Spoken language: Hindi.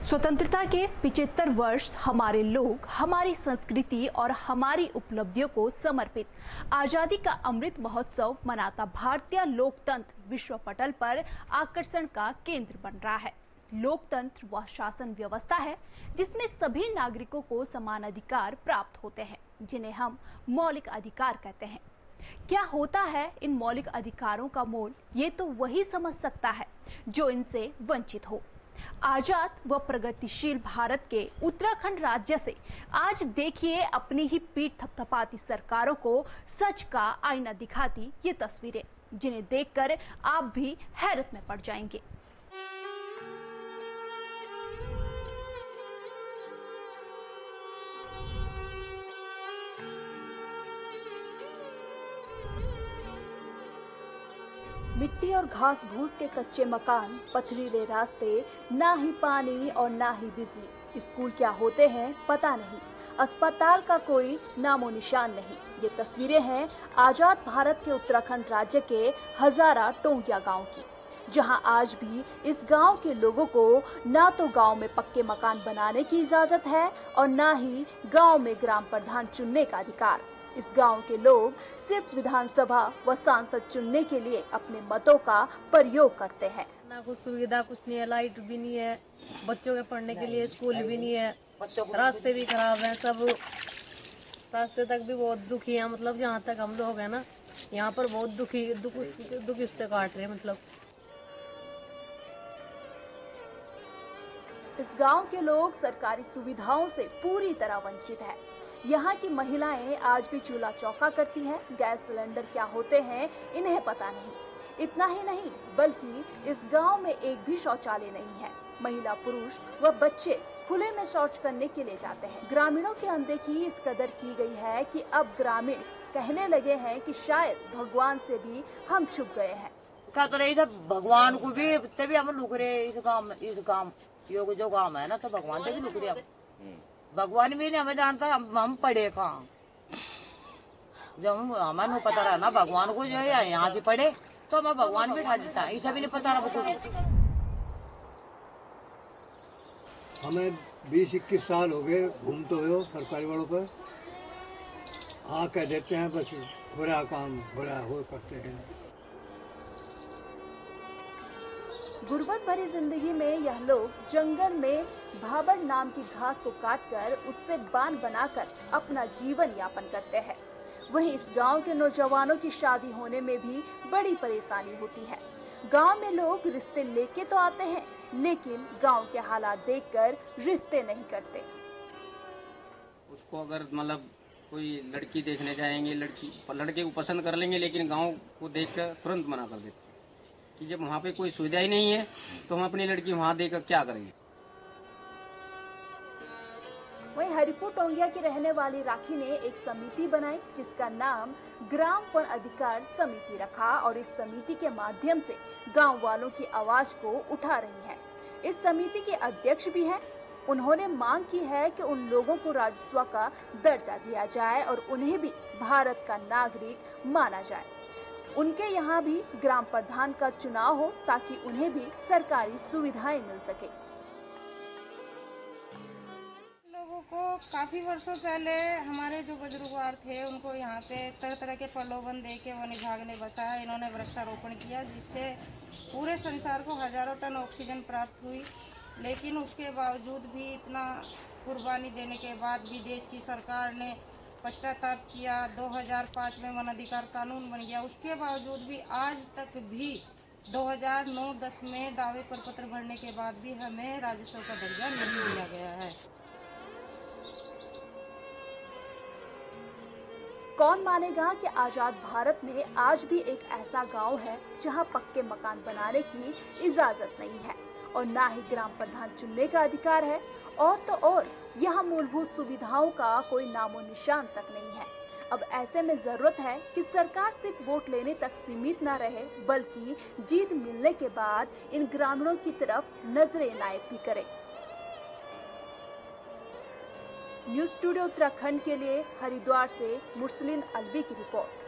स्वतंत्रता के 75 वर्ष हमारे लोग, हमारी संस्कृति और हमारी उपलब्धियों को समर्पित आजादी का अमृत महोत्सव मनाता भारतीय लोकतंत्र विश्व पटल पर आकर्षण का केंद्र बन रहा है। लोकतंत्र वह शासन व्यवस्था है जिसमें सभी नागरिकों को समान अधिकार प्राप्त होते हैं, जिन्हें हम मौलिक अधिकार कहते हैं। क्या होता है इन मौलिक अधिकारों का मोल, ये तो वही समझ सकता है जो इनसे वंचित हो। आजाद व प्रगतिशील भारत के उत्तराखंड राज्य से आज देखिए अपनी ही पीठ थपथपाती सरकारों को सच का आईना दिखाती ये तस्वीरें, जिन्हें देखकर आप भी हैरत में पड़ जाएंगे। मिट्टी और घास भूस के कच्चे मकान, पथरीले रास्ते, ना ही पानी और ना ही बिजली। स्कूल क्या होते हैं पता नहीं, अस्पताल का कोई नामो निशान नहीं। ये तस्वीरें हैं आजाद भारत के उत्तराखंड राज्य के हजारा टोंगिया गांव की, जहां आज भी इस गांव के लोगों को ना तो गांव में पक्के मकान बनाने की इजाजत है और ना ही गांव में ग्राम प्रधान चुनने का अधिकार। इस गांव के लोग सिर्फ विधानसभा व सांसद चुनने के लिए अपने मतों का प्रयोग करते हैं। ना कुछ सुविधा कुछ नहीं है, लाइट भी नहीं है, बच्चों के पढ़ने के लिए स्कूल भी नहीं है, रास्ते भी खराब हैं, सब रास्ते तक भी बहुत दुखी है। मतलब जहाँ तक हम लोग हैं ना, यहाँ पर बहुत दुख इससे काट रहे हैं। मतलब इस गांव के लोग सरकारी सुविधाओं से पूरी तरह वंचित है। यहाँ की महिलाएं आज भी चूल्हा चौका करती हैं, गैस सिलेंडर क्या होते हैं इन्हें पता नहीं। इतना ही नहीं बल्कि इस गांव में एक भी शौचालय नहीं है। महिला, पुरुष व बच्चे खुले में शौच करने के लिए जाते हैं। ग्रामीणों की अनदेखी इस कदर की गई है कि अब ग्रामीण कहने लगे हैं कि शायद भगवान से भी हम छुप गए हैं। क्या तो नहीं, भगवान को भी तभी हम लुक रहे इस काम जो काम है ना, तो भगवान से भी लुक रहे। भगवान भी नहीं हमें जानता, हम पढ़े कहाँ। जब हमें नहीं पता रहा ना भगवान को, जो है यहाँ से पढ़े तो हमें भगवान भी खा देता है, इसे भी नहीं पता रहा। हमें 20-21 साल हो गए घूमते हुए सरकारी वालों पर। कह देते हैं बस बुरा काम बुरा हो करते हैं। गुर्बत भरी जिंदगी में यह लोग जंगल में भाबर नाम की घास को काटकर उससे बांध बनाकर अपना जीवन यापन करते हैं। वहीं इस गांव के नौजवानों की शादी होने में भी बड़ी परेशानी होती है। गांव में लोग रिश्ते लेके तो आते हैं, लेकिन गांव के हालात देखकर रिश्ते नहीं करते। उसको अगर मतलब कोई लड़की देखने जाएंगे, लड़के को पसंद कर लेंगे, लेकिन गाँव को देखकर तुरंत मना कर देते कि जब वहाँ पे कोई सुविधा ही नहीं है तो हम अपनी लड़की वहाँ देकर क्या करेंगे। वहीं हरिपुर टोंगिया की रहने वाली राखी ने एक समिति बनाई जिसका नाम ग्राम वन अधिकार समिति रखा और इस समिति के माध्यम से गांव वालों की आवाज को उठा रही है। इस समिति के अध्यक्ष भी हैं। उन्होंने मांग की है कि उन लोगों को राजस्व का दर्जा दिया जाए और उन्हें भी भारत का नागरिक माना जाए। उनके यहाँ भी ग्राम प्रधान का चुनाव हो ताकि उन्हें भी सरकारी सुविधाएं मिल सके। लोगों को काफी वर्षों पहले हमारे जो बुजुर्गवार थे उनको यहाँ पे तरह तरह के प्रलोभन दे के वन विभाग ने बसाया। इन्होंने वृक्षारोपण किया जिससे पूरे संसार को हजारों टन ऑक्सीजन प्राप्त हुई, लेकिन उसके बावजूद भी इतना कुर्बानी देने के बाद भी देश की सरकार ने पश्चाताप किया। 2005 में वन अधिकार कानून बन गया, उसके बावजूद भी आज तक भी 2009-10 में दावे पर पत्र भरने के बाद भी हमें राजस्व का दर्जा नहीं दिया गया है। कौन मानेगा कि आजाद भारत में आज भी एक ऐसा गांव है जहां पक्के मकान बनाने की इजाजत नहीं है और ना ही ग्राम प्रधान चुनने का अधिकार है, और तो और यहाँ मूलभूत सुविधाओं का कोई नामो निशान तक नहीं है। अब ऐसे में जरूरत है कि सरकार सिर्फ वोट लेने तक सीमित न रहे, बल्कि जीत मिलने के बाद इन ग्रामीणों की तरफ नजर इनायत भी करे। न्यूज़ स्टूडियो उत्तराखंड के लिए हरिद्वार से मुरसलीन अलवी की रिपोर्ट।